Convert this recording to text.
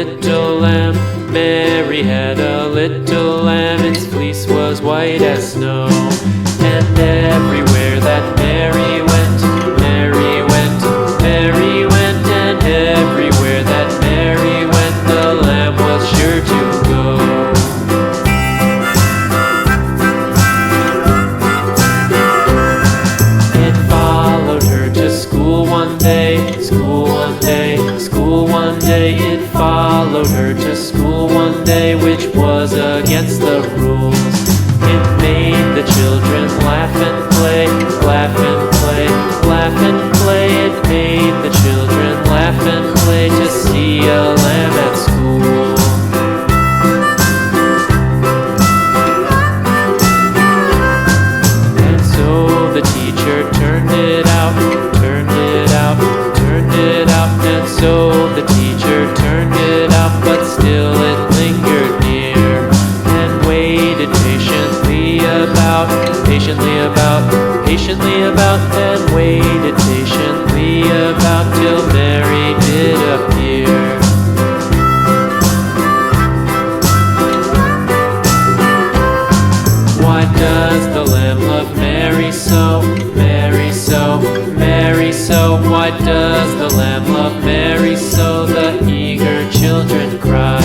little lamb. Mary had a little lamb. Its fleece was white as snow. And everywhere that Mary went, Mary went, Mary went. And everywhere that Mary went, the lamb was sure to go. It followed her to school one day, school one day, school one day. It followed her to school one day, which was against the rules. It made the children laugh and play, laugh and play, laugh and play. It made the children laugh and play to see a lamb at school. And so the teacher turned it out, turned it out, turned it out. And so the teacher turned it out, but still it lingered near and waited patiently about, patiently about, patiently about, and waited patiently about till Mary did appear. Why does the lamb love Mary so, Mary so, Mary so? Why does the lamb love Mary so? The eager children cry.